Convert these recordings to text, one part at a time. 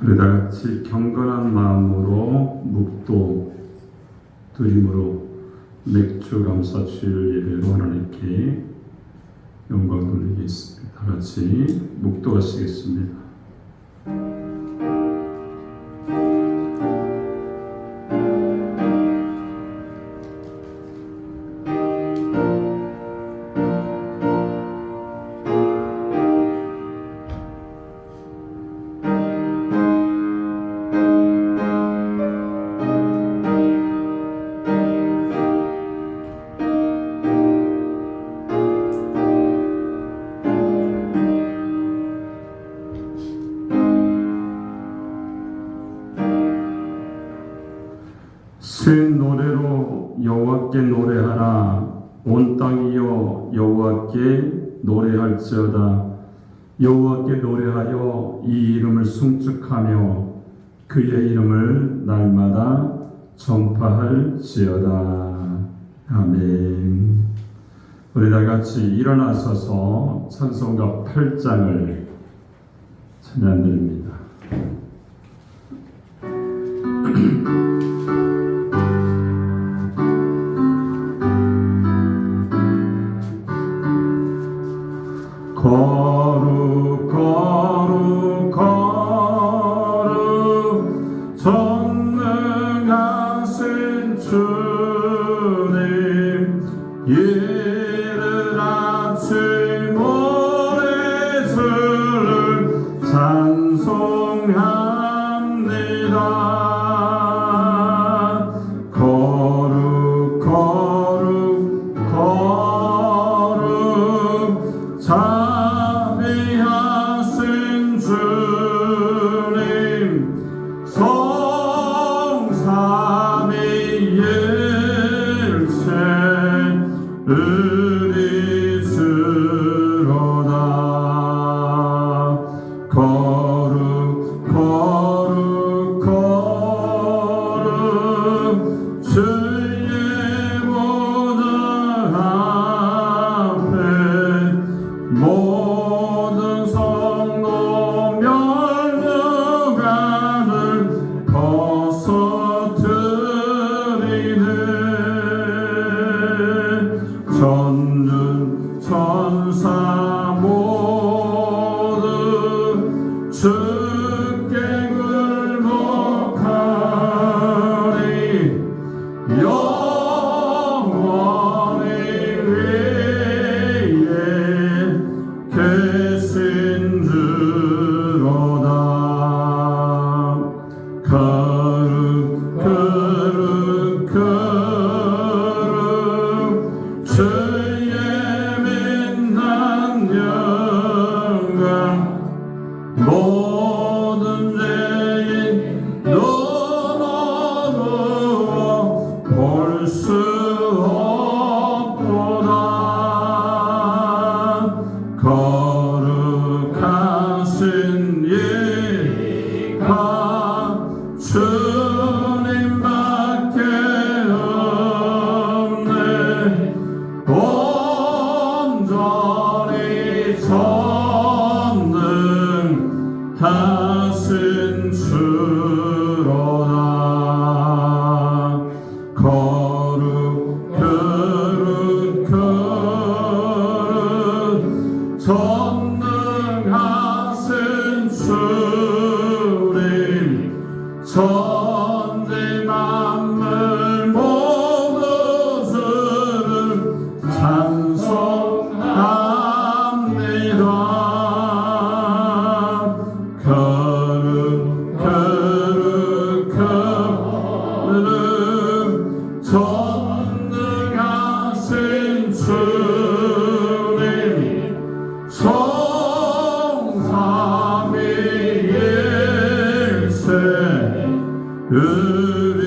우리 다 같이 경건한 마음으로 묵도 드림으로 맥주 감사 주일 예배로 하나님께 영광 돌리겠습니다. 다 같이 묵도하시겠습니다. 새 노래로 여호와께 노래하라. 온 땅이여 여호와께 노래할지어다. 여호와께 노래하여 이 이름을 송축하며 그의 이름을 날마다 전파할지어다. 아멘. 우리 다 같이 일어나서서 찬송가 8장을 찬양드립니다. 거룩 거룩 거룩 전능하신 주님, 이른 아침 오래주를 찬송합니다. 거룩 거룩 거룩 자비하신 주님, 성삼위일체 의리주로다. 거룩 거룩 거룩 주의 보좌 앞에 모든 성도 멸류관을 벗어드리네. 전능 천사 모두 주께 굴복하리. 영원히 위에 계신 주로다. 거룩 거룩 거룩 주의 빛난 영광, 모든 죄인 눈으로 볼 수 없도다. 거룩하신 이가 주님밖에 없네. 온전히 전능하신 주로다. 거룩 거룩 거룩 전능하신 주님, 천지 만물 모두 주를 찬송합니다. 거룩 거룩 거룩 전능하신 주님, 성삼위일체 의리주로다.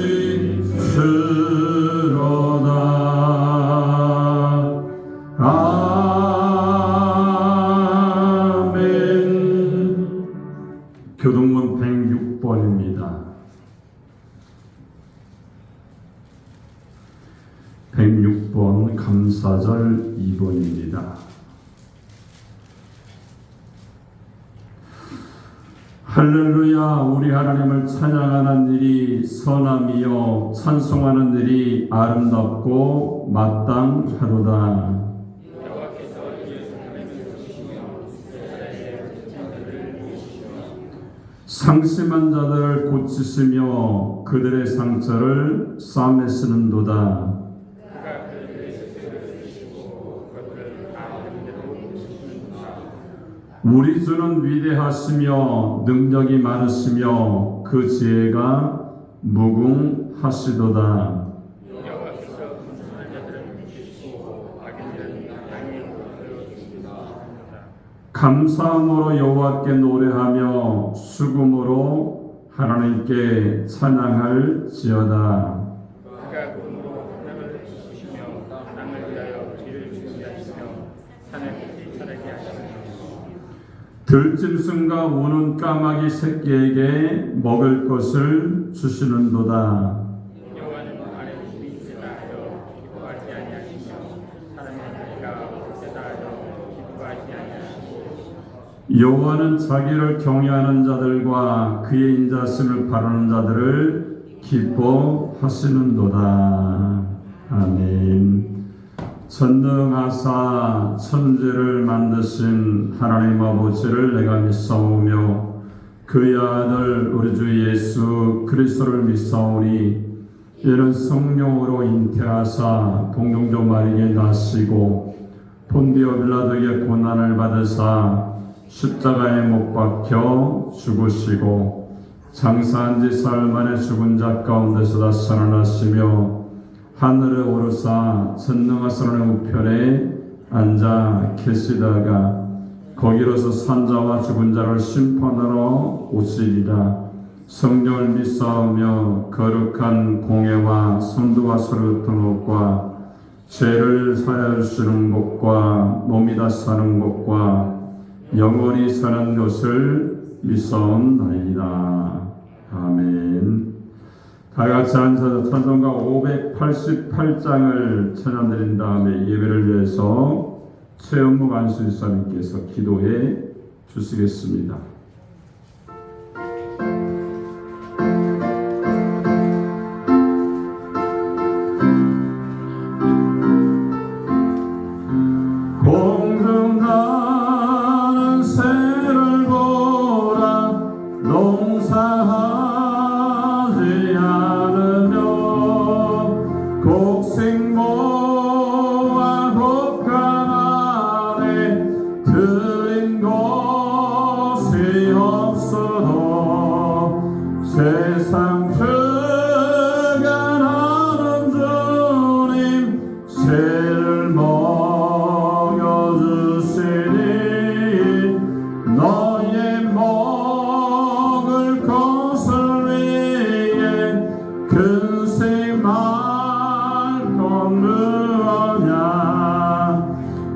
아멘. 교동문 106번입니다. 106번 감사절 2번입니다. 할렐루야. 우리 하나님을 찬양하는 일이 선함이요 찬송하는 일이 아름답고 마땅하도다. 상심한 자들을 고치시며 그들의 상처를 싸매 쓰는도다. 우리 주는 위대하시며 능력이 많으시며 그 지혜가 무궁하시도다. 감사함으로 여호와께 노래하며 수금으로 하나님께 찬양할지어다. 그가 구름으로 하늘을 푸시며 땅을 위하여 길을 준비하시며 산을 깊이 차르게 하시며 들짐승과 우는 까마귀 새끼에게 먹을 것을 주시는도다. 여호와는 아래 힘이 있으다 하여 기뻐하지 아니하시며 사람의 다리가 없으다 하여 기뻐하지 아니하시고 여호와는 자기를 경외하는 자들과 그의 인자심을 바라는 자들을 기뻐하시는도다. 아멘. 전능하사 천지를 만드신 하나님 아버지를 내가 믿사오며 그의 아들 우리 주 예수 그리스도를 믿사오니 이는 성령으로 잉태하사 동정조 마리아에 나시고 본디오 빌라도에게 고난을 받으사 십자가에 못 박혀 죽으시고 장사한 지 사흘 만에 죽은 자 가운데서 다시 살아나시며 하늘에 오르사 전능하신 우편에 앉아 계시다가 거기로서 산자와 죽은 자를 심판하러 오시리라. 성령을 믿사오며 거룩한 공예와 선도와 서로던 것과 죄를 사하여 주시는 것과 몸이 다 사는 것과 영원히 사는 것을 믿사옵나이다. 아멘. 다같이 앉아서 찬송가 588장을 찬양드린 다음에 예배를 위해서 최영묵 안수집사님께서 기도해 주시겠습니다. 공중나는 새를 보라 농사하지 않으며 곡식모와 곡간 안에 들인 것이 없어도 세상 주관하는 주님 새를 먹여주시니 너의 먹을 것을 위해 근세 말 건너냐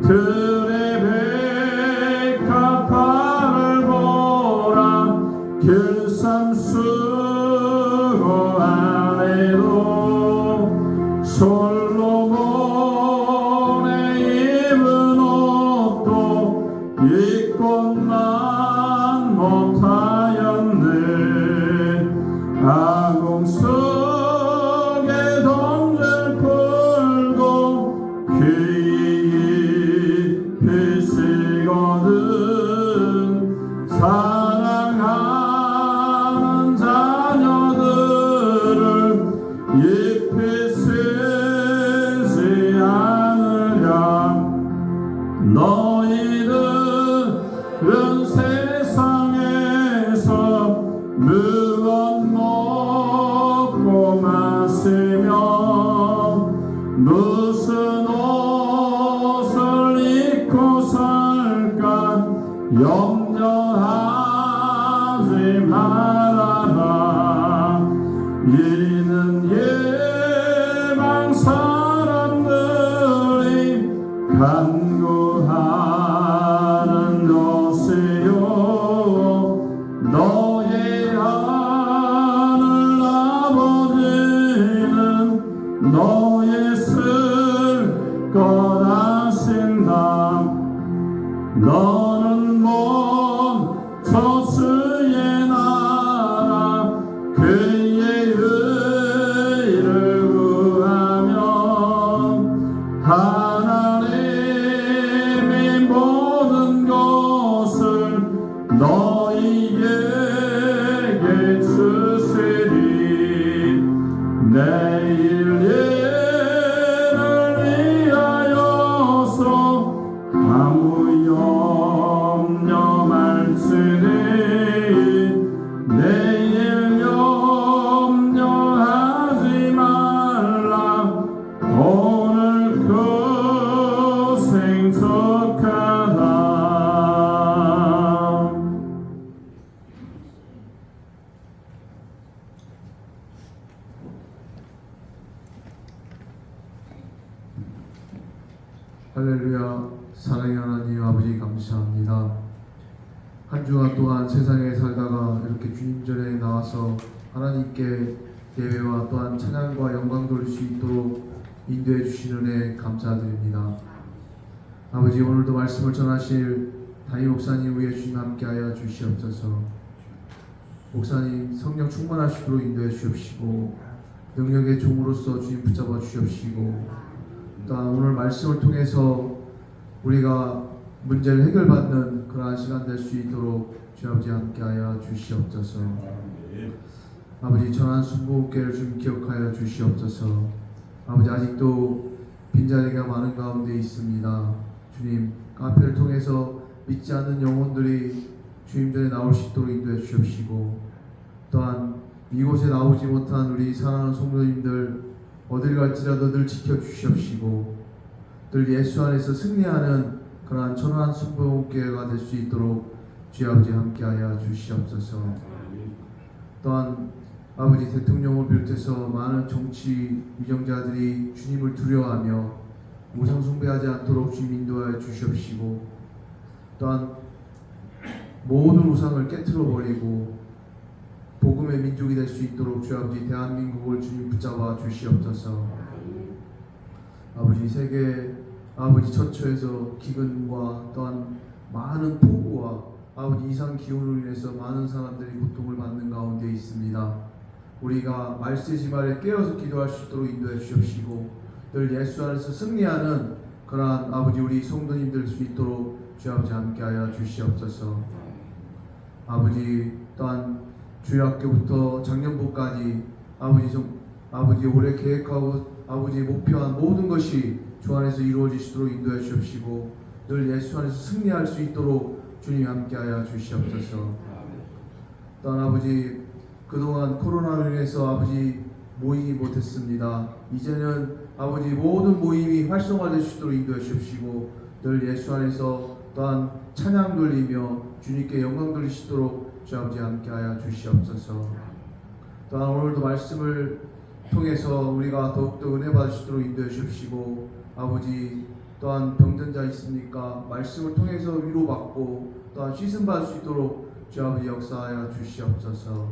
들의 백합화를 보라 길쌈 수고 안에도 솔로몬의 입은 옷도 입고만 못하였네. 아궁 속에 던질 풀고 귀 피시거든 사랑하는 자녀들을 잎이 쓰지 않으랴. 너희들은 세상에서 무엇 먹고 마시며 무슨 옷을 입고 살까 염려하지 말아라. 이는 예방 사람들이 간구하는 것이요 너의 하늘 아버지는 너의 쓸 것 아신다. 너는 먼 저수의 사랑의 하나님 아버지 감사합니다. 한 주간 동안 세상에 살다가 이렇게 주님 전에 나와서 하나님께 예배와 또한 찬양과 영광 돌릴 수 있도록 인도해 주시는 은혜 감사드립니다. 아버지, 오늘도 말씀을 전하실 담임 목사님 위에 주님 함께하여 주시옵소서. 목사님 성령 충만하시도록 인도해 주옵시고 능력의 종으로서 주님 붙잡아 주옵시고, 또한 오늘 말씀을 통해서 우리가 문제를 해결받는 그러한 시간 될 수 있도록 주 아버지 함께하여 주시옵소서. 아버지, 전한 순복음교회를 주님 기억하여 주시옵소서. 아버지, 아직도 빈자리가 많은 가운데 있습니다. 주님, 카페를 통해서 믿지 않는 영혼들이 주님 전에 나올 수 있도록 인도해 주옵시고, 또한 이곳에 나오지 못한 우리 사랑하는 성도님들 어딜 갈지라도 늘 지켜주시옵시고, 늘 예수 안에서 승리하는 그러한 천안한 순복음교회가 될 수 있도록 주 아버지 함께하여 주시옵소서. 또한 아버지, 대통령을 비롯해서 많은 정치 위정자들이 주님을 두려워하며 우상 숭배하지 않도록 주님 인도하여 주시옵시고, 또한 모든 우상을 깨트려 버리고 복음의 민족이 될 수 있도록 주 아버지 대한민국을 주님 붙잡아 주시옵소서. 아버지, 세계 아버지 처처에서 기근과 또한 많은 폭우와 아버지 이상 기후로 인해서 많은 사람들이 고통을 받는 가운데 있습니다. 우리가 말세지 말에 깨어서 기도할 수 있도록 인도해 주시옵시고, 늘 예수 안에서 승리하는 그러한 아버지 우리 성도님들 수 있도록 주 아버지 함께하여 주시옵소서. 아버지, 또한 주일학교부터 작년부까지 아버지 올해 계획하고 아버지 목표한 모든 것이 주 안에서 이루어지시도록 인도해 주옵시고, 늘 예수 안에서 승리할 수 있도록 주님 함께하여 주시옵소서. 또한 아버지, 그동안 코로나로 인해서 아버지 모이지 못했습니다. 이제는 아버지 모든 모임이 활성화될 수 있도록 인도해 주옵시고, 늘 예수 안에서 또한 찬양 돌리며 주님께 영광 돌리시도록 주 아버지 함께하여 주시옵소서. 또한 오늘도 말씀을 통해서 우리가 더욱더 은혜 받으시도록 인도해 주옵시고, 아버지, 또한 병든 자 있습니까? 말씀을 통해서 위로받고 또한 씻음 받을 수 있도록 주 아버지 역사하여 주시옵소서.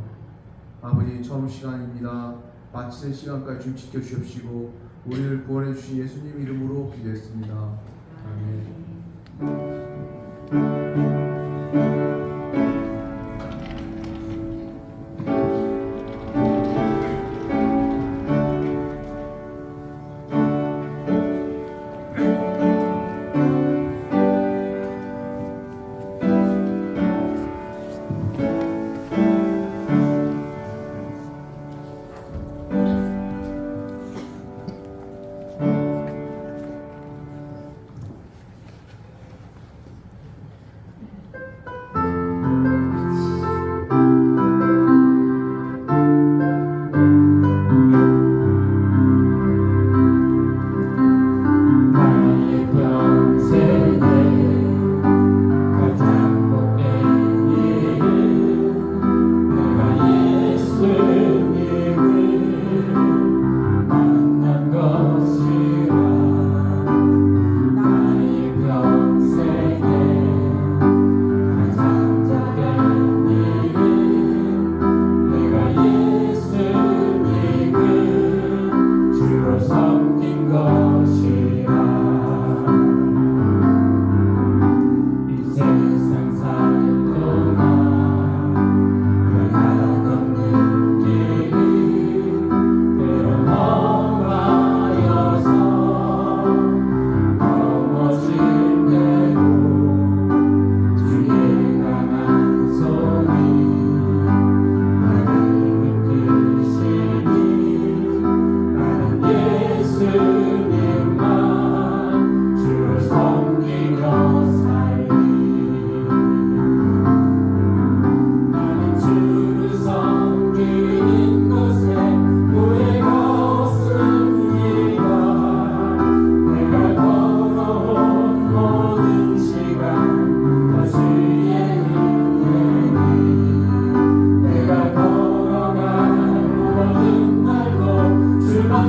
아버지, 처음 시간입니다. 마치는 시간까지 주님 지켜주시옵시고, 우리를 구원해 주신 예수님 이름으로 기도했습니다. 아멘.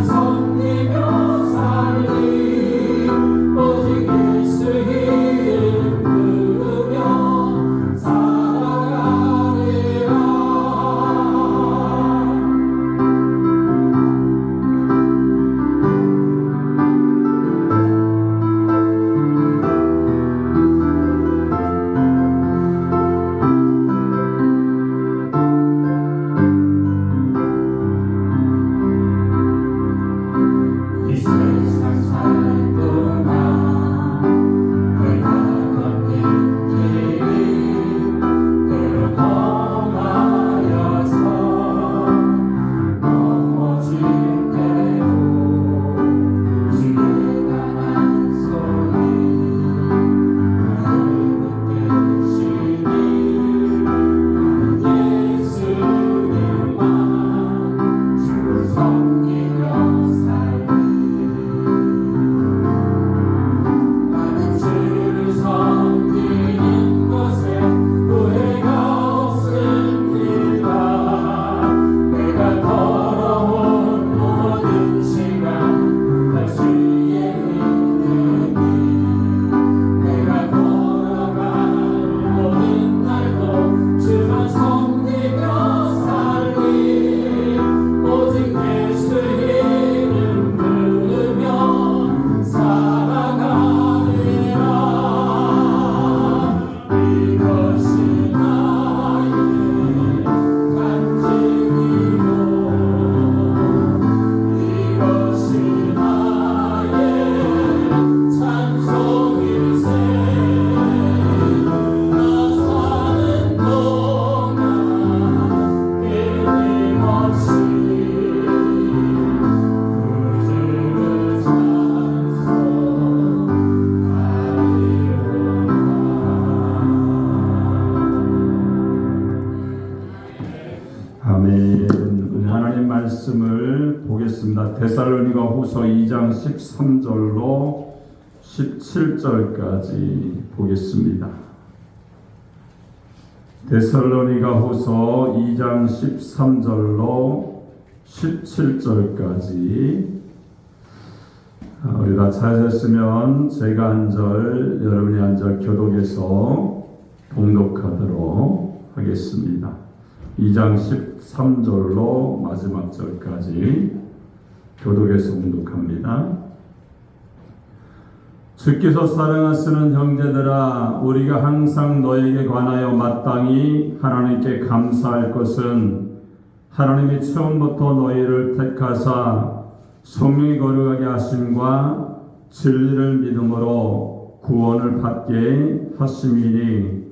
섬기며 살리 오직 예수의 데살로니가 후서 2장 13절로 17절까지 보겠습니다. 데살로니가 후서 2장 13절로 17절까지 우리 다 찾으셨으면 제가 한 절, 여러분이 한 절 교독해서 봉독하도록 하겠습니다. 2장 13절로 마지막 절까지 교독해서 봉독합니다. 주께서 사랑하시는 형제들아, 우리가 항상 너에게 관하여 마땅히 하나님께 감사할 것은 하나님이 처음부터 너희를 택하사 성령이 거룩하게 하심과 진리를 믿음으로 구원을 받게 하심이니,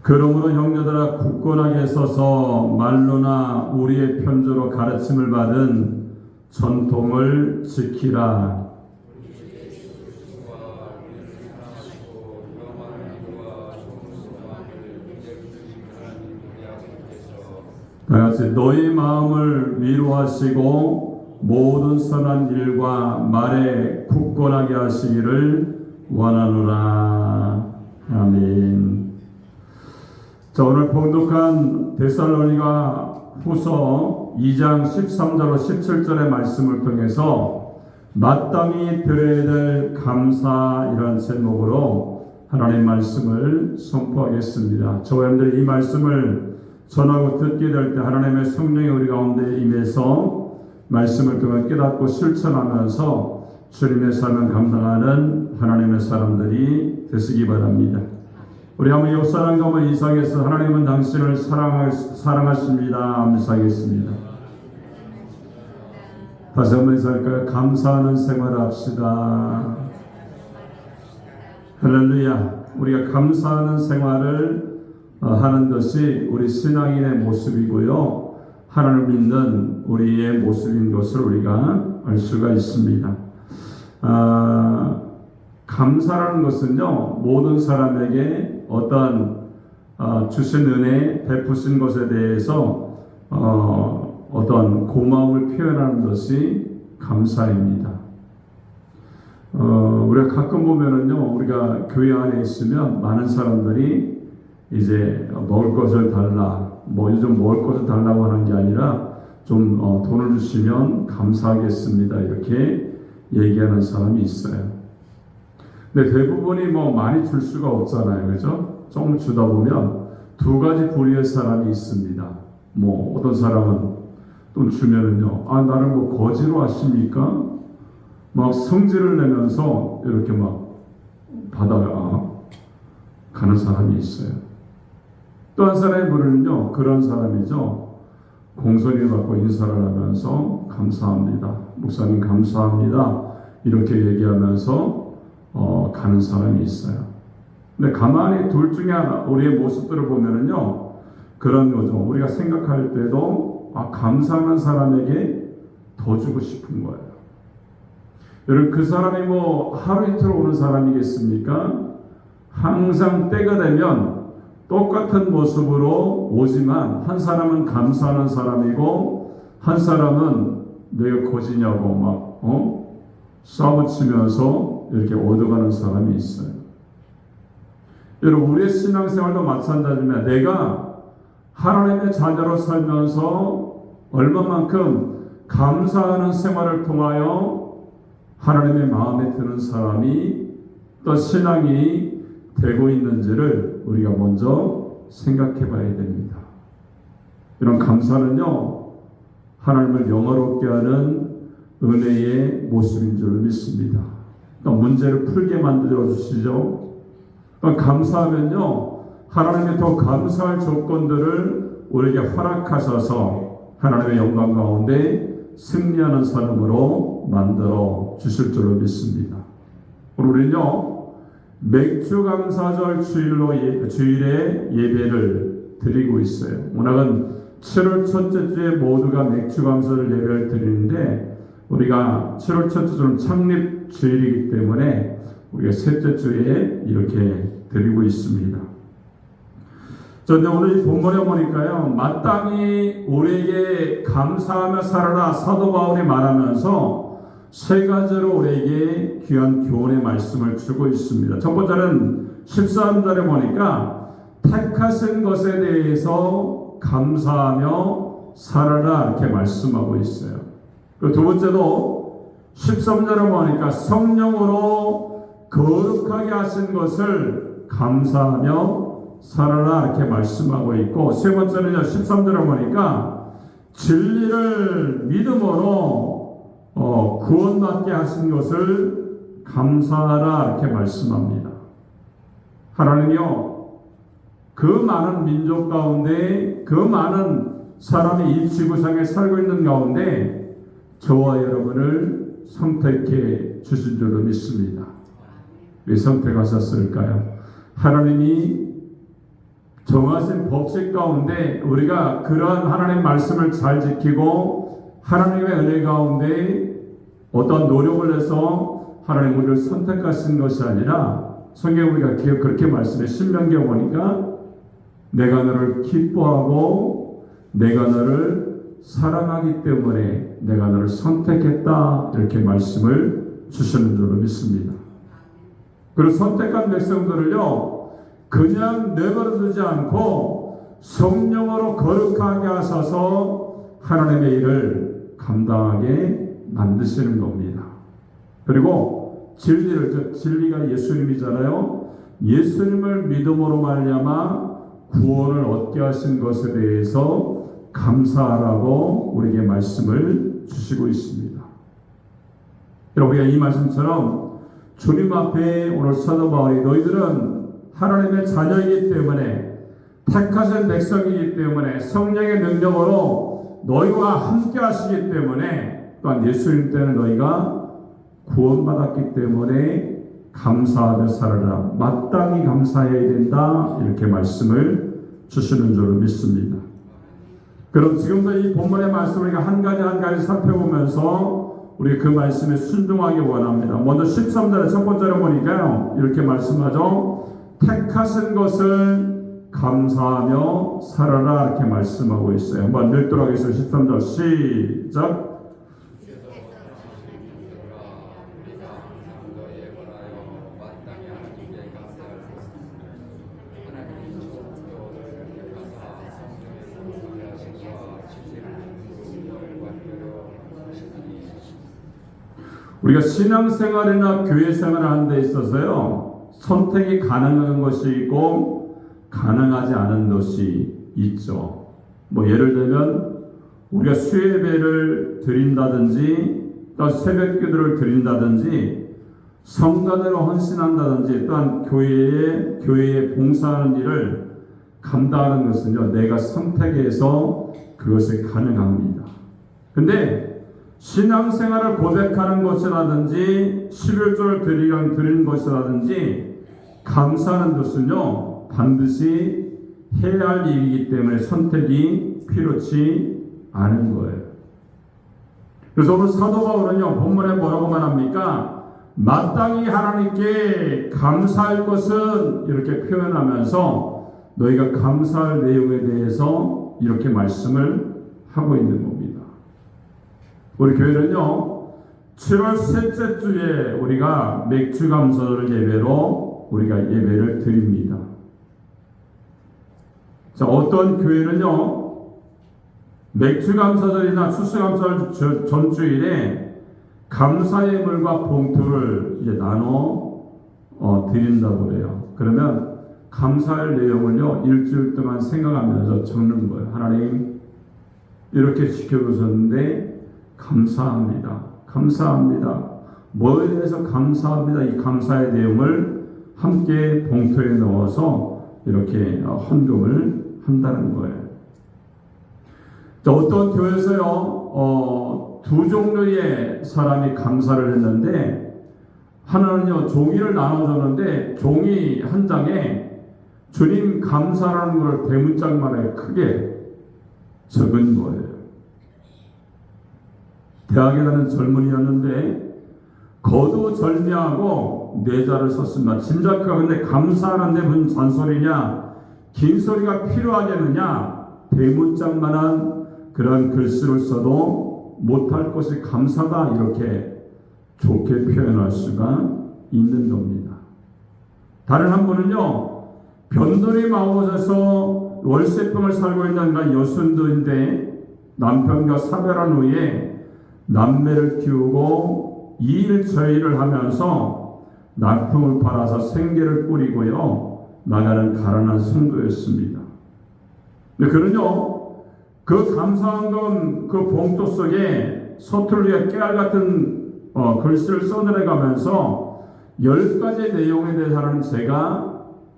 그러므로 형제들아, 굳건하게 서서 말로나 우리의 편조로 가르침을 받은 전통을 지키라. 다같이 너희 마음을 위로하시고 모든 선한 일과 말에 굳건하게 하시기를 원하노라. 아멘. 자, 오늘 봉독한 데살로니가 후서 2장 13절로 17절의 말씀을 통해서 마땅히 드려야 될 감사, 이런 제목으로 하나님의 말씀을 선포하겠습니다. 저와 여러분들이 이 말씀을 전하고 듣게 될 때 하나님의 성령이 우리 가운데 임해서 말씀을 통해 깨닫고 실천하면서 주님의 삶을 감당하는 하나님의 사람들이 되시기 바랍니다. 우리 한번 옆 사람과 한번 이상해서 하나님은 당신을 사랑하십니다. 암사하겠습니다. 다시 한번 인사할까요? 감사하는 생활을 합시다. 할렐루야. 우리가 감사하는 생활을 하는 것이 우리 신앙인의 모습이고요, 하나님을 믿는 우리의 모습인 것을 우리가 알 수가 있습니다. 감사라는 것은요, 모든 사람에게 어떤 주신 은혜, 베푸신 것에 대해서 어떤 고마움을 표현하는 것이 감사입니다. 우리가 가끔 보면은요, 우리가 교회 안에 있으면 많은 사람들이 이제 먹을 것을 달라, 요즘 먹을 것을 달라고 하는 게 아니라 좀 돈을 주시면 감사하겠습니다, 이렇게 얘기하는 사람이 있어요. 근데 대부분이 많이 줄 수가 없잖아요, 그죠? 조금 주다 보면 두 가지 부류의 사람이 있습니다. 어떤 사람은 돈 주면은요, 나를 거지로 하십니까? 막 성질을 내면서 이렇게 막 받아가 가는 사람이 있어요. 또 한 사람의 부류는요, 그런 사람이죠. 공손히 받고 인사를 하면서 감사합니다, 목사님 감사합니다, 이렇게 얘기하면서 가는 사람이 있어요. 근데 가만히 둘 중에 하나, 우리의 모습들을 보면은요, 그런 거죠. 우리가 생각할 때도 감사하는 사람에게 더 주고 싶은 거예요. 여러분, 그 사람이 하루 이틀 오는 사람이겠습니까? 항상 때가 되면 똑같은 모습으로 오지만, 한 사람은 감사하는 사람이고 한 사람은 내가 거지냐고 싸움치면서 이렇게 얻어가는 사람이 있어요. 여러분, 우리의 신앙생활도 마찬가지입니다. 내가 하나님의 자녀로 살면서 얼마만큼 감사하는 생활을 통하여 하나님의 마음에 드는 사람이 또 신앙이 되고 있는지를 우리가 먼저 생각해 봐야 됩니다. 이런 감사는요, 하나님을 영화롭게 하는 은혜의 모습인 줄 믿습니다. 문제를 풀게 만들어 주시죠. 감사하면요, 하나님의 더 감사할 조건들을 우리에게 허락하셔서 하나님의 영광 가운데 승리하는 사람으로 만들어 주실 줄로 믿습니다. 우리는요, 맥주 감사절 주일에 예배를 드리고 있어요. 오늘은 7월 첫째 주에 모두가 맥주 감사절 예배를 드리는데, 우리가 7월 첫째 주는 창립 주일이기 때문에 우리가 셋째 주에 이렇게 드리고 있습니다. 그런데 오늘 이 본문에 보니까요, 마땅히 우리에게 감사하며 살아라 사도 바울이 말하면서 세 가지로 우리에게 귀한 교훈의 말씀을 주고 있습니다. 첫 번째는 13절에 보니까 택하신 것에 대해서 감사하며 살아라 이렇게 말씀하고 있어요. 그리고 두 번째도 13절에 보니까 성령으로 거룩하게 하신 것을 감사하며 살아라 이렇게 말씀하고 있고, 세 번째는요 13절에 보니까 진리를 믿음으로 구원받게 하신 것을 감사하라 이렇게 말씀합니다. 하나님이요, 그 많은 민족 가운데, 그 많은 사람이 이 지구상에 살고 있는 가운데 저와 여러분을 선택해 주신 줄로 믿습니다. 왜 선택하셨을까요? 하나님이 정하신 법칙 가운데 우리가 그러한 하나님의 말씀을 잘 지키고 하나님의 은혜 가운데 어떤 노력을 해서 하나님 우리를 선택하신 것이 아니라, 성경 우리가 그렇게 말씀해, 신명기에 보니까 내가 너를 기뻐하고 내가 너를 사랑하기 때문에 내가 너를 선택했다 이렇게 말씀을 주시는 줄로 믿습니다. 그리고 선택한 백성들을요 그냥 내버려두지 않고 성령으로 거룩하게 하셔서 하나님의 일을 감당하게 만드시는 겁니다. 그리고 진리가 예수님이잖아요. 예수님을 믿음으로 말미암아 구원을 얻게 하신 것에 대해서 감사하라고 우리에게 말씀을 주시고 있습니다. 여러분, 우리가 이 말씀처럼 주님 앞에 오늘 사도 바울이 너희들은 하나님의 자녀이기 때문에, 택하신 백성이기 때문에, 성령의 능력으로 너희와 함께 하시기 때문에, 또한 예수님 때는 너희가 구원받았기 때문에 감사하며 살아라, 마땅히 감사해야 된다 이렇게 말씀을 주시는 줄로 믿습니다. 그럼 지금도 이 본문의 말씀을 우리가 한 가지 살펴보면서 우리 그 말씀에 순종하기 원합니다. 먼저 13절에 첫 번째로 보니까요 이렇게 말씀하죠. 택하신 것을 감사하며 살아라 이렇게 말씀하고 있어요. 한번 읽도록 하겠습니다. 13절 시작. 우리가 신앙생활이나 교회생활을 하는 데 있어서요 선택이 가능한 것이 있고 가능하지 않은 것이 있죠. 뭐 예를 들면 우리가 수예배를 드린다든지 또 새벽기도를 드린다든지 성가대로 헌신한다든지 또한 교회에 봉사하는 일을 감당하는 것은요 내가 선택해서 그것이 가능합니다. 근데 신앙생활을 고백하는 것이라든지 11조를 드리는 것이라든지 감사하는 것은요 반드시 해야 할 일이기 때문에 선택이 필요치 않은 거예요. 그래서 오늘 사도 바울은요 본문에 뭐라고 말합니까? 마땅히 하나님께 감사할 것은 이렇게 표현하면서 너희가 감사할 내용에 대해서 이렇게 말씀을 하고 있는 겁니다. 우리 교회는요 7월 셋째 주에 우리가 맥주 감사절 예배로 우리가 예배를 드립니다. 자, 어떤 교회는요 맥주 감사절이나 추수 감사절 전주일에 감사 예물과 봉투를 이제 나눠 드린다고 그래요. 그러면 감사할 내용을요 일주일 동안 생각하면서 적는 거예요. 하나님 이렇게 지켜주셨는데 감사합니다. 감사합니다. 뭐에 대해서 감사합니다. 이 감사의 내용을 함께 봉투에 넣어서 이렇게 헌금을 한다는 거예요. 자, 어떤 교회에서요 두 종류의 사람이 감사를 했는데, 하나는요 종이를 나눠줬는데 종이 한 장에 주님 감사라는 것을 대문짝만에 크게 적은 거예요. 대학에 다니는 젊은이였는데 거두절미하고 뇌자를 썼습니다. 짐작해가 근데 감사하는데 무슨 잔소리냐, 긴 소리가 필요하겠느냐? 대문짝만한 그런 글씨를 써도 못할 것이 감사다, 이렇게 좋게 표현할 수가 있는 겁니다. 다른 한 분은요, 변두리 마을에서 월세병을 살고 있는 여순도인데 남편과 사별한 후에 남매를 키우고 이일저일을 하면서 남편을 팔아서 생계를 꾸리고요 나가는 가난한 성도였습니다. 근데 그는요, 그 감사한금 그 봉투 속에 서툴르게 깨알 같은 글씨를 써내려가면서 10가지 내용에 대해서는 제가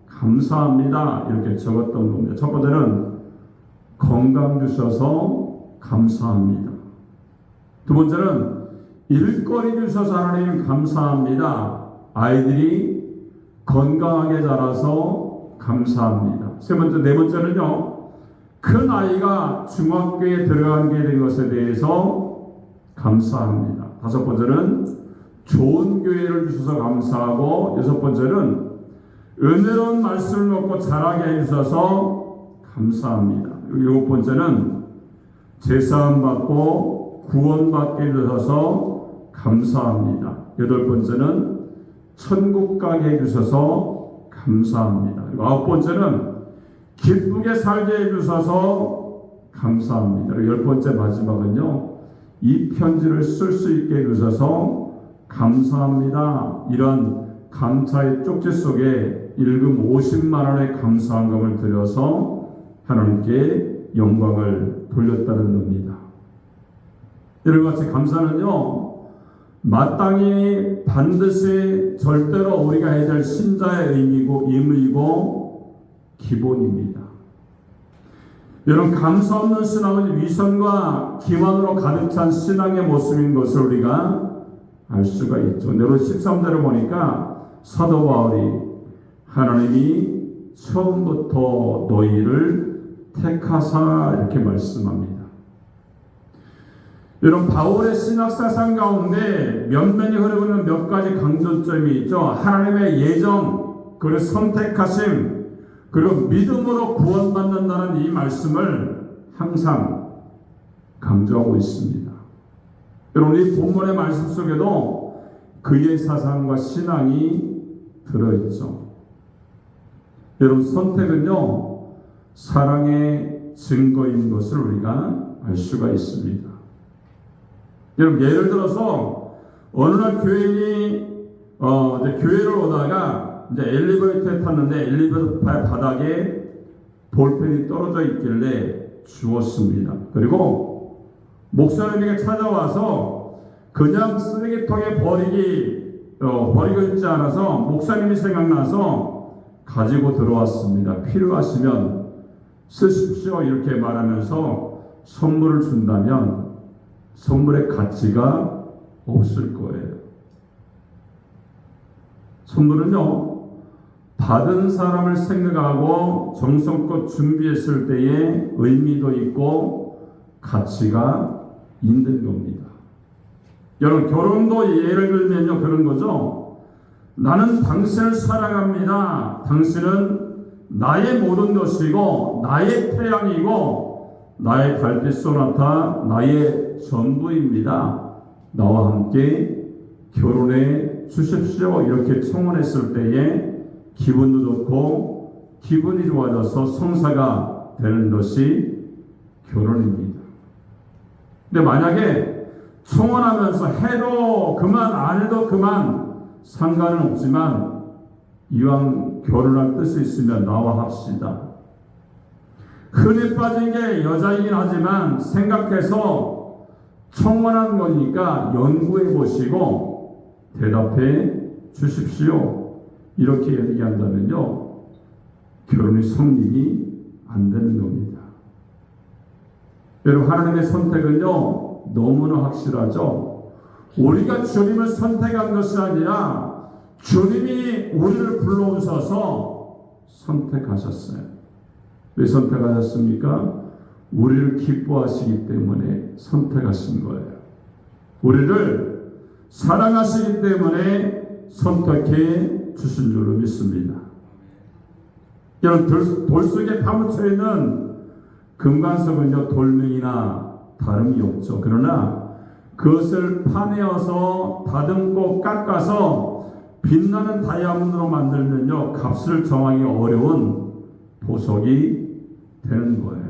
감사합니다, 이렇게 적었던 겁니다. 첫 번째는 건강 주셔서 감사합니다. 두 번째는 일거리 주셔서 하나님 감사합니다. 아이들이 건강하게 자라서 감사합니다. 네 번째는요, 큰 아이가 중학교에 들어가게 된 것에 대해서 감사합니다. 다섯 번째는 좋은 교회를 주셔서 감사하고, 여섯 번째는 은혜로운 말씀을 먹고 자라게 해주셔서 감사합니다. 일곱 번째는 제사함 받고 구원받게 해주셔서 감사합니다. 여덟 번째는 천국 가게 해주셔서 감사합니다. 그리고 아홉 번째는 기쁘게 살게 해주셔서 감사합니다. 그리고 열 번째 마지막은요, 이 편지를 쓸 수 있게 해주셔서 감사합니다. 이런 감사의 쪽지 속에 일금 50만 원의 감사한금을 들여서 하나님께 영광을 돌렸다는 겁니다. 이런 같이 감사는요, 마땅히 반드시 절대로 우리가 해야 될 신자의 의무이고 기본입니다. 여러분, 감사 없는 신앙은 위선과 기만으로 가득 찬 신앙의 모습인 것을 우리가 알 수가 있죠. 여러분, 13절을 보니까 사도 바울이 하나님이 처음부터 너희를 택하사 이렇게 말씀합니다. 여러분, 바울의 신학사상 가운데 면면이 흐르고 있는 몇 가지 강조점이 있죠. 하나님의 예정, 그리고 선택하심, 그리고 믿음으로 구원받는다는 이 말씀을 항상 강조하고 있습니다. 여러분, 이 본문의 말씀 속에도 그의 사상과 신앙이 들어있죠. 여러분, 선택은요, 사랑의 증거인 것을 우리가 알 수가 있습니다. 여러분, 예를 들어서 어느 날 교인이 교회를 오다가 이제 엘리베이터에 탔는데 엘리베이터 바닥에 볼펜이 떨어져 있길래 주웠습니다. 그리고 목사님에게 찾아와서 그냥 쓰레기통에 버리고 있지 않아서 목사님이 생각나서 가지고 들어왔습니다. 필요하시면 쓰십시오, 이렇게 말하면서 선물을 준다면 선물의 가치가 없을 거예요. 선물은요, 받은 사람을 생각하고 정성껏 준비했을 때의 의미도 있고 가치가 있는 겁니다. 여러분, 결혼도 예를 들면요, 그런 거죠. 나는 당신을 사랑합니다. 당신은 나의 모든 것이고 나의 태양이고 나의 달빛 소나타, 나의 전부입니다. 나와 함께 결혼해 주십시오, 이렇게 청혼했을 때에 기분도 좋고 기분이 좋아져서 성사가 되는 것이 결혼입니다. 근데 만약에 청혼하면서 해도 그만 안 해도 그만 상관은 없지만 이왕 결혼할 뜻이 있으면 나와 합시다. 흔히 빠진 게 여자이긴 하지만 생각해서 청혼한 거니까 연구해 보시고 대답해 주십시오, 이렇게 얘기한다면요, 결혼이 성립이 안 되는 겁니다. 여러분, 하나님의 선택은요, 너무나 확실하죠. 우리가 주님을 선택한 것이 아니라 주님이 우리를 불러오셔서 선택하셨어요. 왜 선택하셨습니까? 우리를 기뻐하시기 때문에 선택하신 거예요. 우리를 사랑하시기 때문에 선택해 주신 줄로 믿습니다. 이런 돌 속에 파묻혀 있는 금관석은요, 돌멩이나 다름이 없죠. 그러나 그것을 파내어서 다듬고 깎아서 빛나는 다이아몬드로 만들면요, 값을 정하기 어려운 보석이 되는 거예요.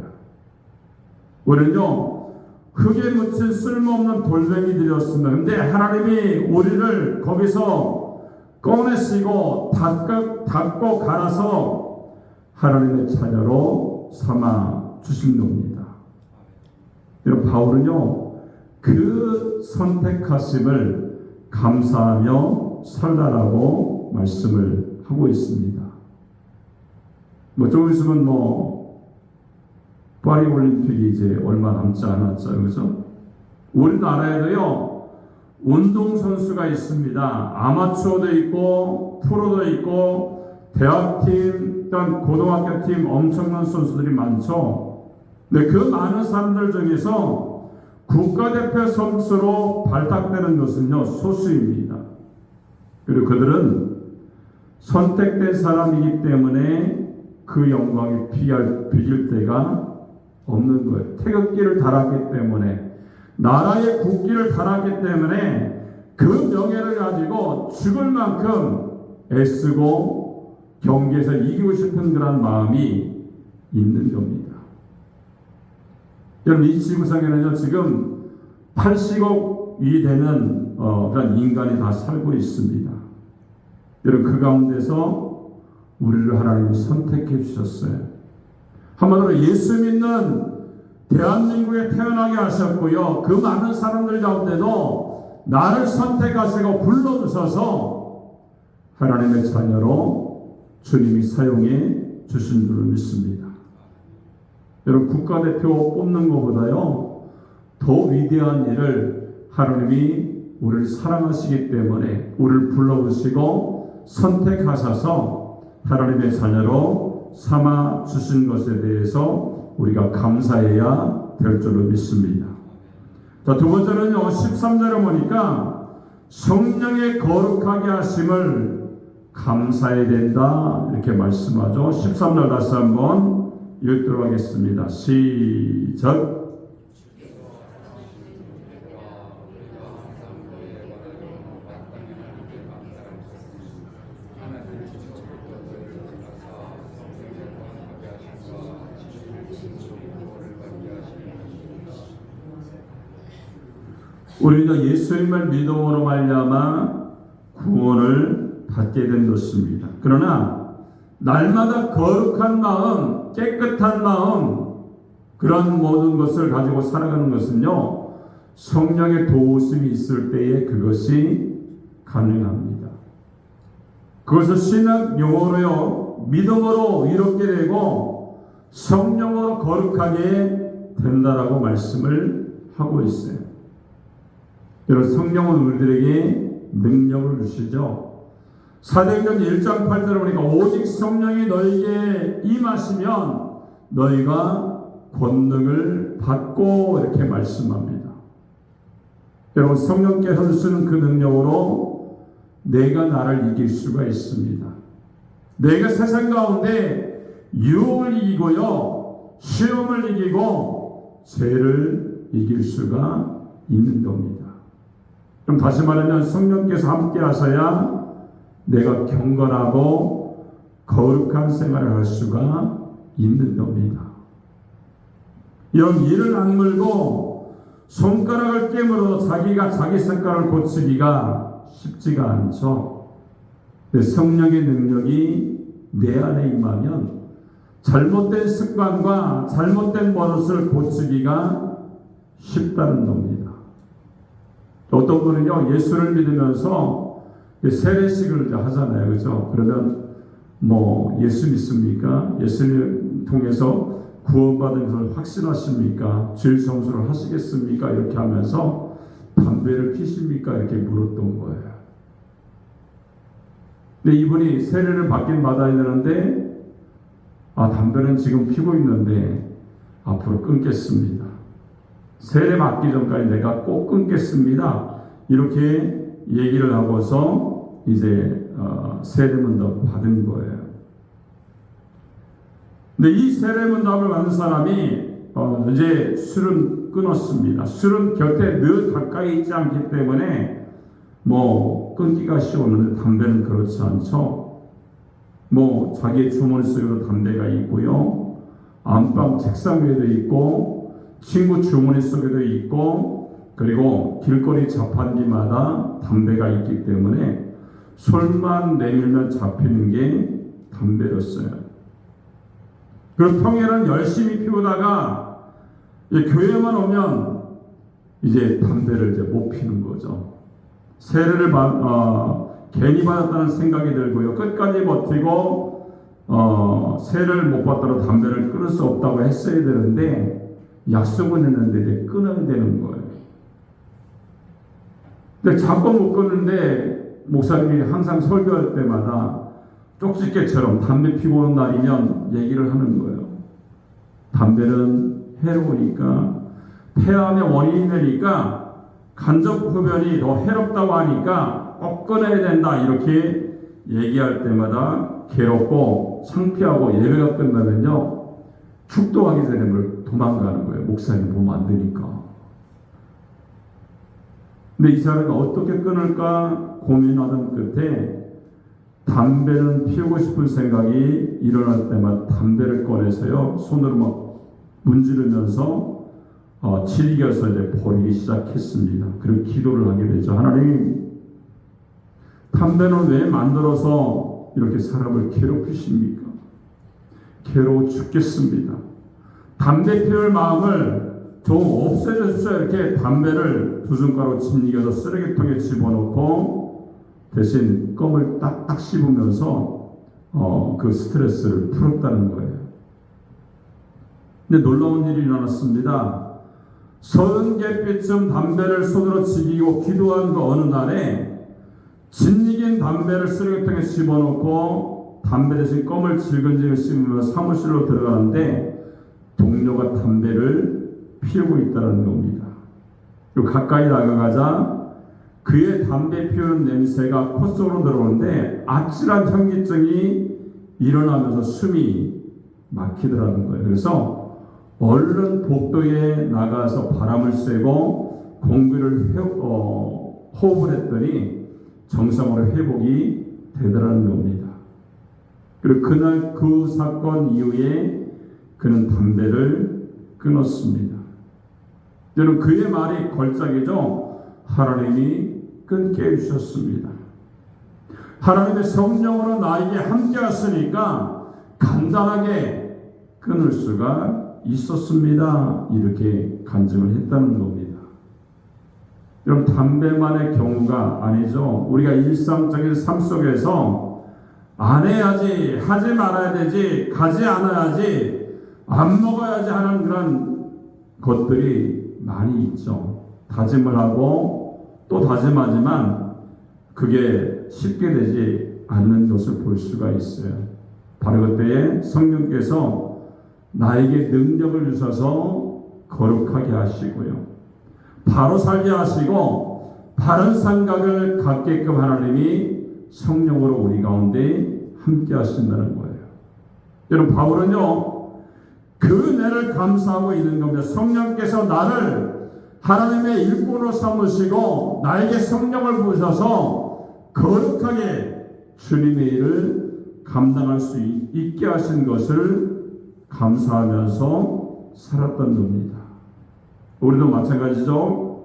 우리는요, 흙에 묻힌 쓸모없는 돌멩이들이었습니다. 근데 하나님이 우리를 거기서 꺼내시고 닦고 갈아서 하나님의 자녀로 삼아 주신 겁니다. 여러분, 바울은요, 그 선택하심을 감사하며 설날하고 말씀을 하고 있습니다. 좀 있으면 파리 올림픽이 이제 얼마 남지 않았죠, 그죠? 우리나라에도요, 운동선수가 있습니다. 아마추어도 있고, 프로도 있고, 대학팀, 또한 고등학교팀 엄청난 선수들이 많죠. 근데 그 많은 사람들 중에서 국가대표 선수로 발탁되는 것은요, 소수입니다. 그리고 그들은 선택된 사람이기 때문에 그 영광에 비길 때가 없는 거예요. 태극기를 달았기 때문에, 나라의 국기를 달았기 때문에 그 명예를 가지고 죽을 만큼 애쓰고 경기에서 이기고 싶은 그런 마음이 있는 겁니다. 여러분, 이 지구상에는요, 지금 80억이 되는 그런 인간이 다 살고 있습니다. 여러분, 그 가운데서 우리를 하나님이 선택해 주셨어요. 한마디로 예수 믿는 대한민국에 태어나게 하셨고요, 그 많은 사람들 가운데도 나를 선택하시고 불러주셔서 하나님의 자녀로 주님이 사용해 주신 줄을 믿습니다. 여러분, 국가대표 뽑는 것보다요, 더 위대한 일을 하나님이 우리를 사랑하시기 때문에 우리를 불러오시고 선택하셔서 하나님의 자녀로 삼아 주신 것에 대해서 우리가 감사해야 될 줄로 믿습니다. 자, 두 번째는요, 13절에 보니까 성령의 거룩하게 하심을 감사해야 된다, 이렇게 말씀하죠. 13절 다시 한번 읽도록 하겠습니다. 시작. 우리가 예수님을 믿음으로 말미암아 구원을 받게 된 것입니다. 그러나 날마다 거룩한 마음, 깨끗한 마음, 그런 모든 것을 가지고 살아가는 것은요, 성령의 도우심이 있을 때에 그것이 가능합니다. 그것을 신학 용어로요, 믿음으로 이롭게 되고 성령으로 거룩하게 된다라고 말씀을 하고 있어요. 여러분, 성령은 우리들에게 능력을 주시죠. 사도행전 1장 8절에 보니까 오직 성령이 너에게 임하시면 너희가 권능을 받고, 이렇게 말씀합니다. 여러분, 성령께서 주시는 그 능력으로 내가 나를 이길 수가 있습니다. 내가 세상 가운데 유혹을 이기고요, 시험을 이기고 죄를 이길 수가 있는 겁니다. 그럼 다시 말하면 성령께서 함께 하셔야 내가 경건하고 거룩한 생활을 할 수가 있는 겁니다. 이를 악물고 손가락을 깨물어 자기가 자기 색깔을 고치기가 쉽지가 않죠. 성령의 능력이 내 안에 임하면 잘못된 습관과 잘못된 버릇을 고치기가 쉽다는 겁니다. 어떤 분은요, 예수를 믿으면서 세례식을 하잖아요, 그죠? 그러면 예수 믿습니까? 예수를 통해서 구원받은 것을 확신하십니까? 죄 성수를 하시겠습니까? 이렇게 하면서 담배를 피십니까? 이렇게 물었던 거예요. 근데 이분이 세례를 받긴 받아야 되는데, 담배는 지금 피고 있는데 앞으로 끊겠습니다. 세례 받기 전까지 내가 꼭 끊겠습니다. 이렇게 얘기를 하고서 이제 세례문도 받은 거예요. 근데 이 세례문답을 받은 사람이 이제 술은 끊었습니다. 술은 곁에 늘 가까이 있지 않기 때문에 뭐 끊기가 쉬웠는데 담배는 그렇지 않죠. 뭐 자기의 주머니 속에도 담배가 있고요. 안방 책상 위에도 있고 친구 주머니 속에도 있고 그리고 길거리 자판기마다 담배가 있기 때문에 손만 내밀면 잡히는 게 담배였어요. 그리고 평일은 열심히 피우다가 교회만 오면 이제 담배를 이제 못 피는 거죠. 세례를 괜히 받았다는 생각이 들고요. 끝까지 버티고 세례를 못 받더라도 담배를 끊을 수 없다고 했어야 되는데 약속은 했는데 이제 끊어야 되는 거예요. 근데 자꾸 못 끊는데 목사님이 항상 설교할 때마다 쪽집게처럼 담배 피고 오는 날이면 얘기를 하는 거예요. 담배는 해로우니까 폐암의 원인이 되니까 간접 흡연이 더 해롭다고 하니까 꼭 끊어야 된다 이렇게 얘기할 때마다 괴롭고 창피하고 예배가 끝나면요 축도하기 전에 도망가는 거예요. 목사님 보면 안 되니까. 근데 이 사람이 어떻게 끊을까 고민하던 끝에 담배는 피우고 싶은 생각이 일어날 때마다 담배를 꺼내서요 손으로 막 문지르면서 질겨서 이제 버리기 시작했습니다. 그리고 기도를 하게 되죠. 하나님, 담배는 왜 만들어서 이렇게 사람을 괴롭히십니까? 괴로워 죽겠습니다. 담배 피울 마음을 좀 없애주십시오. 이렇게 담배를 두 손가락으로 짓이겨서 쓰레기통에 집어넣고 대신 껌을 딱딱 씹으면서 그 스트레스를 풀었다는 거예요. 근데 놀라운 일이 일어났습니다. 서른갯빛쯤 담배를 손으로 지기고 기도한 그 어느 날에 짓이긴 담배를 쓰레기통에 집어넣고 담배 대신 껌을 질근질근 씹으며 사무실로 들어가는데 동료가 담배를 피우고 있다는 겁니다. 그리고 가까이 다가가자 그의 담배 피우는 냄새가 코 속으로 들어오는데 아찔한 현기증이 일어나면서 숨이 막히더라는 거예요. 그래서 얼른 복도에 나가서 바람을 쐬고 공기를 호흡을 했더니 정상으로 회복이 되더라는 겁니다. 그리고 그날 그 사건 이후에 그는 담배를 끊었습니다. 여러분 그의 말이 걸작이죠. 하나님이 끊게 해주셨습니다. 하나님의 성령으로 나에게 함께 하시니까 간단하게 끊을 수가 있었습니다. 이렇게 간증을 했다는 겁니다. 여러분 담배만의 경우가 아니죠. 우리가 일상적인 삶 속에서 안 해야지, 하지 말아야 되지, 가지 않아야지, 안 먹어야지 하는 그런 것들이 많이 있죠. 다짐을 하고 또 다짐하지만 그게 쉽게 되지 않는 것을 볼 수가 있어요. 바로 그때에 성령께서 나에게 능력을 주셔서 거룩하게 하시고요. 바로 살게 하시고 바른 생각을 갖게끔 하나님이 성령으로 우리 가운데 함께 하신다는 거예요. 여러분 바울은요. 그 은혜를 감사하고 있는 겁니다. 성령께서 나를 하나님의 일꾼으로 삼으시고 나에게 성령을 부으셔서 거룩하게 주님의 일을 감당할 수 있게 하신 것을 감사하면서 살았던 겁니다. 우리도 마찬가지죠.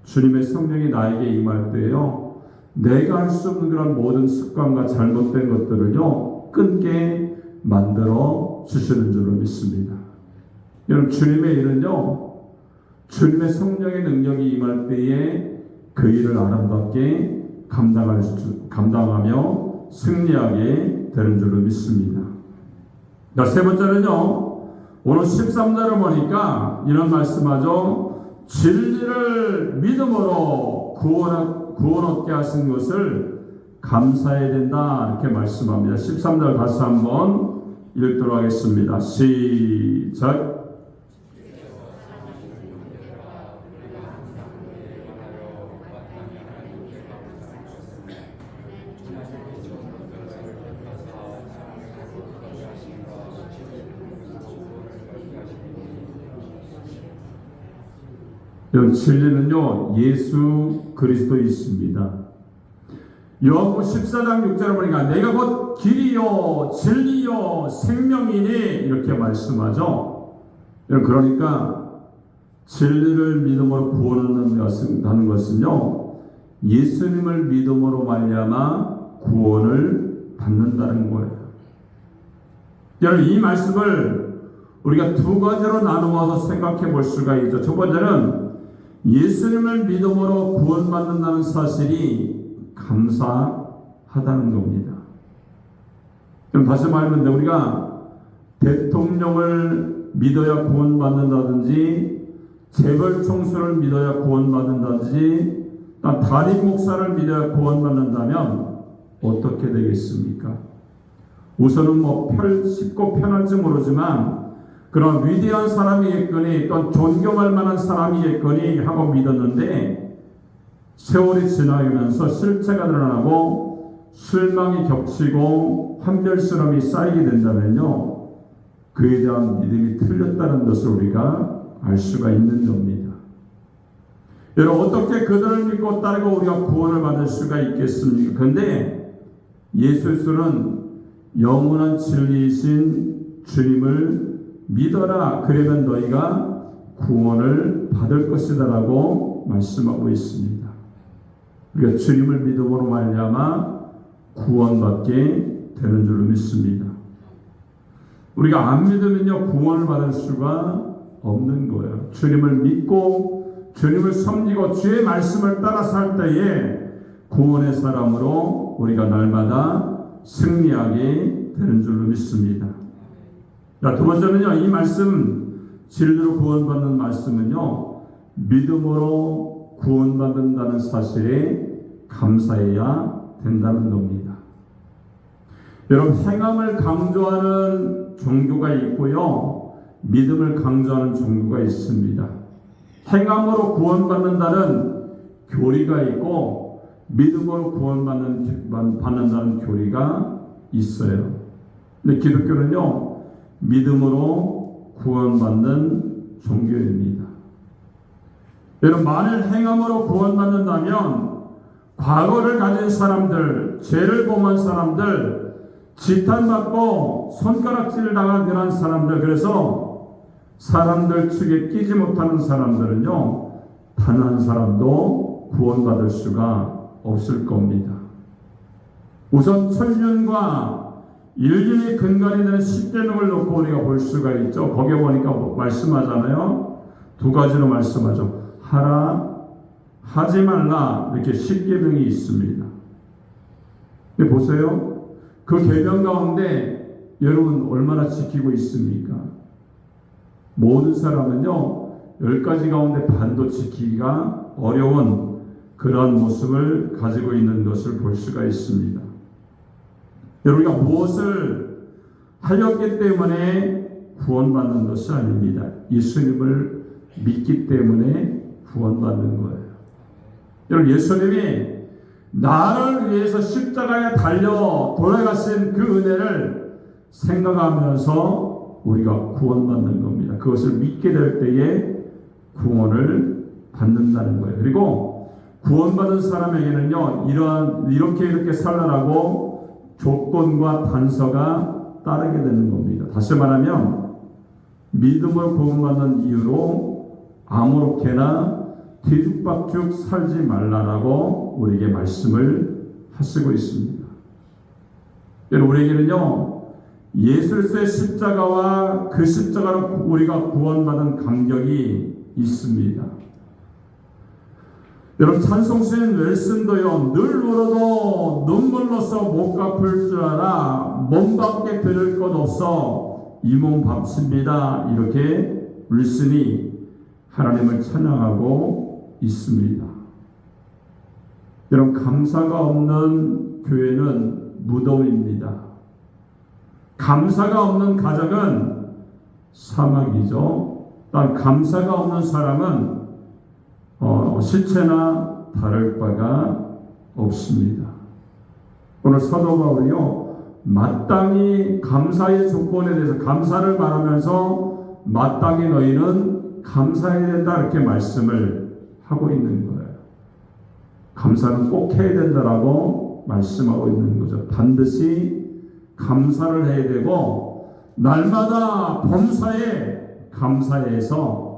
주님의 성령이 나에게 임할 때요. 내가 할 수 없는 그런 모든 습관과 잘못된 것들을요. 끊게 만들어 주시는 줄로 믿습니다. 여러분 주님의 일은요. 주님의 성령의 능력이 임할 때에 그 일을 아름답게 감당하며 승리하게 되는 줄로 믿습니다. 자, 세 번째는요. 오늘 13절을 보니까 이런 말씀하죠. 진리를 믿음으로 구원 얻게 하신 것을 감사해야 된다. 이렇게 말씀합니다. 13절 다시 한번 읽도록 하겠습니다. 시작. 여러분, 진리는요 예수 그리스도 있습니다. 요한복음 14장 6절을 보니까 내가 곧 길이요 진리요 생명이니 이렇게 말씀하죠. 그러니까 진리를 믿음으로 구원하는 것은요 예수님을 믿음으로 말미암아 구원을 받는다는 거예요. 여러분, 이 말씀을 우리가 두 가지로 나누어서 생각해 볼 수가 있죠. 첫 번째는 예수님을 믿음으로 구원받는다는 사실이 감사하다는 겁니다. 그럼 다시 말하면 우리가 대통령을 믿어야 구원받는다든지 재벌 총수를 믿어야 구원받는다든지 담임 목사를 믿어야 구원받는다면 어떻게 되겠습니까? 우선은 쉽고 편할지 모르지만 그런 위대한 사람이겠거니 또 존경할 만한 사람이겠거니 하고 믿었는데 세월이 지나면서 실체가 드러나고 실망이 겹치고 환멸스러움이 쌓이게 된다면요 그에 대한 믿음이 틀렸다는 것을 우리가 알 수가 있는 겁니다. 여러분, 어떻게 그들을 믿고 따르고 우리가 구원을 받을 수가 있겠습니까? 그런데 예수는 영원한 진리이신 주님을 믿어라. 그러면 너희가 구원을 받을 것이다 라고 말씀하고 있습니다. 우리가 주님을 믿음으로 말미암아 구원받게 되는 줄로 믿습니다. 우리가 안 믿으면요 구원을 받을 수가 없는 거예요. 주님을 믿고 주님을 섬기고 주의 말씀을 따라 살 때에 구원의 사람으로 우리가 날마다 승리하게 되는 줄로 믿습니다. 자, 두 번째는요, 이 말씀, 진리로 구원받는 말씀은요, 믿음으로 구원받는다는 사실에 감사해야 된다는 겁니다. 여러분, 행함을 강조하는 종교가 있고요, 믿음을 강조하는 종교가 있습니다. 행함으로 구원받는다는 교리가 있고, 믿음으로 구원받는다는 교리가 있어요. 근데 기독교는요, 믿음으로 구원받는 종교입니다. 여러분, 만일 행함으로 구원받는다면 과거를 가진 사람들, 죄를 범한 사람들, 지탄받고 손가락질 당한 그런 사람들, 그래서 사람들 축에 끼지 못하는 사람들은요 단 한 사람도 구원받을 수가 없을 겁니다. 우선 천륜과 인륜이 근간이 되는 십계명을 놓고 우리가 볼 수가 있죠. 거기에 보니까 말씀하잖아요. 두 가지로 말씀하죠. 하라, 하지 말라, 이렇게 십계명이 있습니다. 근데 보세요. 그 계명 가운데 여러분 얼마나 지키고 있습니까? 모든 사람은요 10가지 가운데 반도 지키기가 어려운 그런 모습을 가지고 있는 것을 볼 수가 있습니다. 우리가 무엇을 하였기 때문에 구원받는 것이 아닙니다. 예수님을 믿기 때문에 구원받는 거예요. 여러분, 예수님이 나를 위해서 십자가에 달려 돌아가신 그 은혜를 생각하면서 우리가 구원받는 겁니다. 그것을 믿게 될 때에 구원을 받는다는 거예요. 그리고 구원받은 사람에게는요, 이렇게 살라라고 조건과 단서가 따르게 되는 겁니다. 다시 말하면 믿음을 구원받는 이유로 아무렇게나 뒤죽박죽 살지 말라라고 우리에게 말씀을 하시고 있습니다. 여러분, 우리에게는요 예수의 십자가와 그 십자가로 우리가 구원받은 감격이 있습니다. 여러분, 찬송신 웰슨도요 늘 울어도 눈물로써 못 갚을 줄 알아 몸밖에 들을 것 없어 이 몸 값입니다. 이렇게 윌슨이 하나님을 찬양하고 있습니다. 여러분, 감사가 없는 교회는 무덤입니다. 감사가 없는 가정은 사막이죠. 또 감사가 없는 사람은 시체나 다를 바가 없습니다. 오늘 사도 바울이요 마땅히 감사의 조건에 대해서 감사를 말하면서 마땅히 너희는 감사해야 된다 이렇게 말씀을 하고 있는 거예요. 감사는 꼭 해야 된다라고 말씀하고 있는 거죠. 반드시 감사를 해야 되고 날마다 범사에 감사해서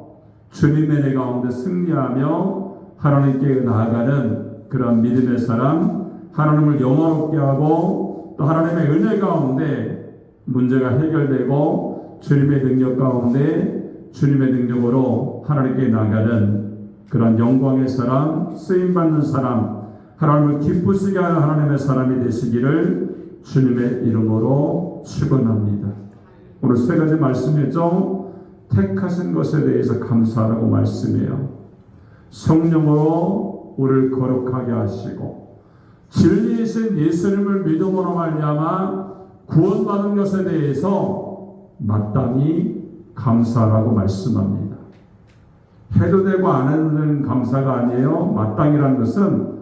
주님의 은혜 가운데 승리하며 하나님께 나아가는 그런 믿음의 사람, 하나님을 영화롭게 하고 또 하나님의 은혜 가운데 문제가 해결되고 주님의 능력 가운데 주님의 능력으로 하나님께 나아가는 그런 영광의 사람, 쓰임받는 사람, 하나님을 기쁘시게 하는 하나님의 사람이 되시기를 주님의 이름으로 축원합니다. 오늘 세 가지 말씀이죠. 택하신 것에 대해서 감사하라고 말씀해요. 성령으로 우리를 거룩하게 하시고 진리이신 예수님을 믿음으로 말미암아 구원받은 것에 대해서 마땅히 감사하라고 말씀합니다. 해도 되고 안 해도 되는 감사가 아니에요. 마땅이라는 것은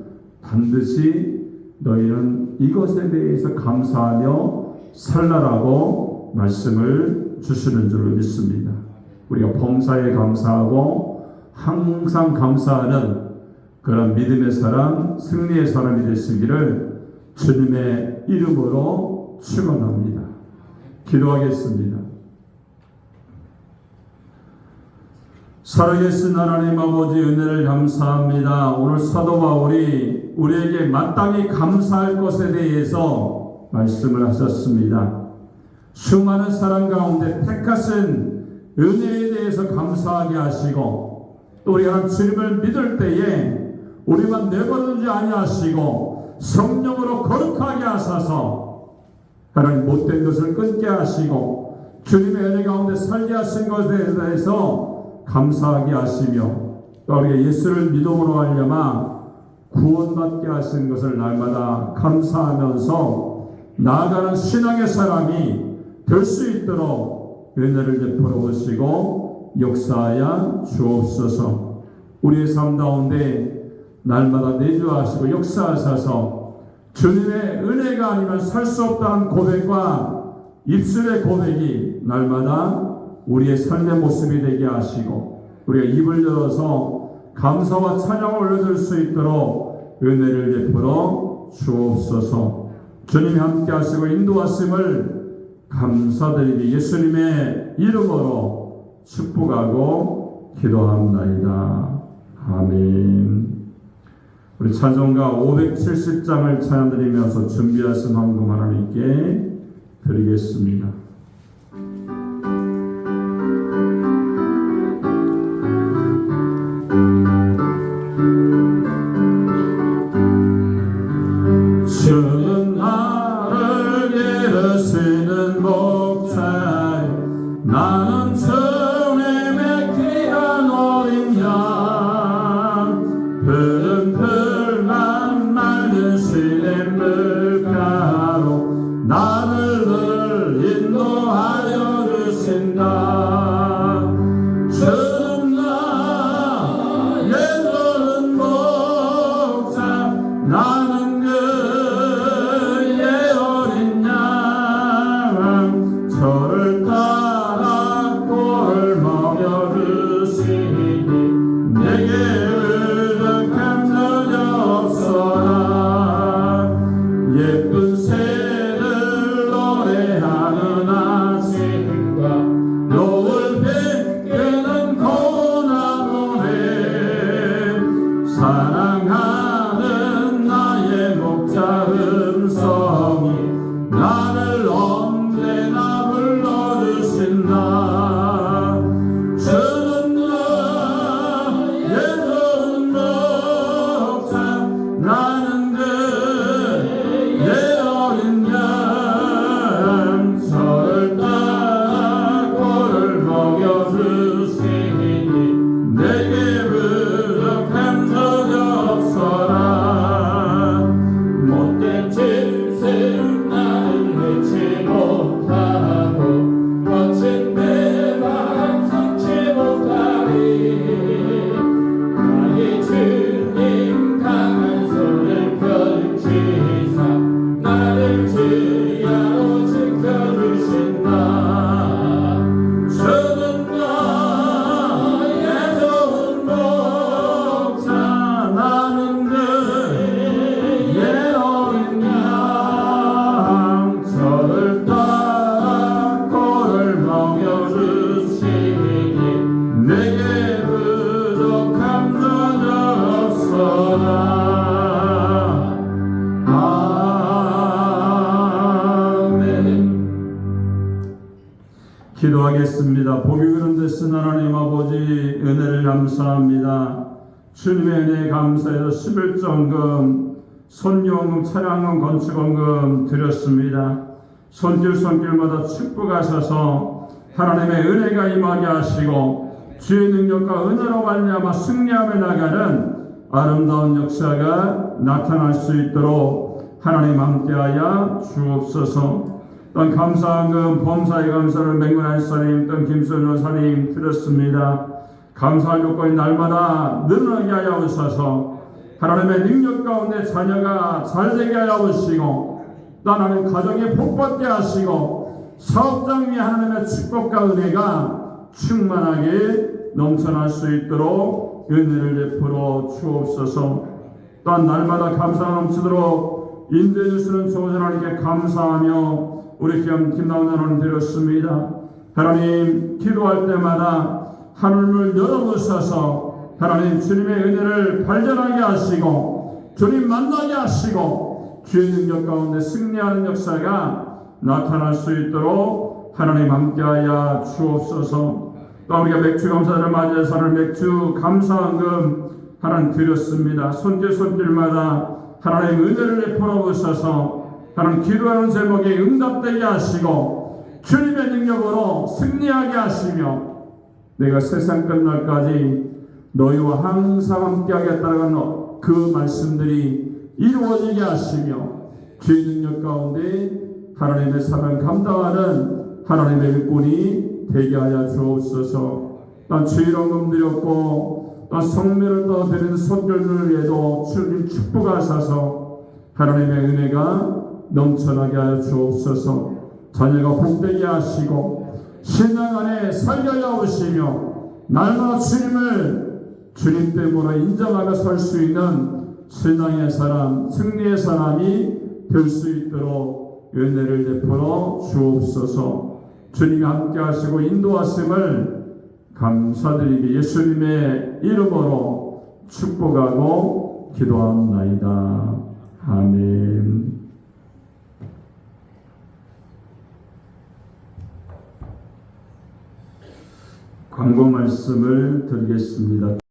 반드시 너희는 이것에 대해서 감사하며 살라라고 말씀을 주시는 줄로 믿습니다. 우리가 범사에 감사하고 항상 감사하는 그런 믿음의 사람, 승리의 사람이 되시기를 주님의 이름으로 축원합니다. 기도하겠습니다. 살아계신 하나님 아버지 은혜를 감사합니다. 오늘 사도 바울이 우리에게 마땅히 감사할 것에 대해서 말씀을 하셨습니다. 수많은 사람 가운데 택하신 은혜에 대해서 감사하게 하시고 또 우리가 주님을 믿을 때에 우리만 내버려두지 아니하시고 성령으로 거룩하게 하셔서 하나님 못된 것을 끊게 하시고 주님의 은혜 가운데 살게 하신 것에 대해서 감사하게 하시며 또 우리가 예수를 믿음으로 하려면 구원받게 하신 것을 날마다 감사하면서 나아가는 신앙의 사람이 될 수 있도록 은혜를 베풀어 보시고 역사하여 주옵소서. 우리의 삶 가운데 날마다 내주하시고 역사하셔서 주님의 은혜가 아니면 살 수 없다는 고백과 입술의 고백이 날마다 우리의 삶의 모습이 되게 하시고 우리가 입을 열어서 감사와 찬양을 올려줄 수 있도록 은혜를 베풀어 주옵소서. 주님이 함께 하시고 인도하심을 감사드리기 예수님의 이름으로 축복하고 기도합나이다. 아멘. 우리 찬송가 570장을 찬양드리면서 준비하신 헌금 하나님께 드리겠습니다. 주는 나를 기르시는 목자 나는 주님의 귀한 어린 양 푸른 풀만 맑은 시냇 물가로 나를 늘 인도하여 주신다. 주는 나의 푸른 목자 나는 저를 따라 꼴을 먹여주시니 내게 의득한 적이 없어라. 예쁜 새들 노래하는 아침과 노을 빗기는 고나무에 사랑하는 나의 목자 음성이 나를 언제나 불러주신다. 주는 나의 좋은 목자 나는 그의 어린 양 저를 따라 꼴을 먹여주시니 내게 부족한 적이 기도하겠습니다. 복이 그런 데쓴 하나님 아버지 은혜를 감사합니다. 주님의 은혜에 감사해서 11정금, 선교원금, 차량금, 건축원금 드렸습니다. 손길마다 축복하셔서 하나님의 은혜가 임하게 하시고 주의 능력과 은혜로 말미암아 승리하며 나가는 아름다운 역사가 나타날 수 있도록 하나님 함께하여 주옵소서. 또한 감사한금 범사의 감사를 맹근한 사님, 또한 김선호 사님 드렸습니다. 감사할 요건이 날마다 늘어나게 하여 오셔서 하나님의 능력 가운데 자녀가 잘되게 하여 오시고 또 하나님 가정에 복받게 하시고 사업장 위에 하나님의 축복과 은혜가 충만하게 넘쳐날 수 있도록 은혜를 베풀어 주옵소서. 또한 날마다 감사가 넘치도록 인도해 주시는 좋은 하나님께 감사하며 우리 김나온 하나님 드렸습니다. 하나님 기도할 때마다 하늘을 열어보셔서 하나님 주님의 은혜를 발견하게 하시고 주님 만나게 하시고 주의 능력 가운데 승리하는 역사가 나타날 수 있도록 하나님 함께하여 주옵소서. 또 우리가 맥주 감사를 맞이해서 하는 맥주 감사헌금 하나님 드렸습니다. 손길마다 하나님 은혜를 베풀어 보셔서 하나님 기도하는 제목에 응답되게 하시고 주님의 능력으로 승리하게 하시며 내가 세상 끝날까지 너희와 항상 함께 하겠다는 그 말씀들이 이루어지게 하시며 주의 능력 가운데 하나님의 사명 감당하는 하나님의 일꾼이 되게 하여 주옵소서. 난 주일원금 드렸고 또 성례를 또 드리는 손들을 위해도 주님 축복하셔서 하나님의 은혜가 넘쳐나게 하여 주옵소서. 자녀가 복되게 하시고 신앙 안에 살려야 오시며 날마다 주님 때문에 인정하며 설 수 있는 신앙의 사람, 승리의 사람이 될 수 있도록 은혜를 베풀어 주옵소서. 주님이 함께 하시고 인도하심을 감사드리기 예수님의 이름으로 축복하고 기도합나이다. 아멘. 광고 말씀을 드리겠습니다.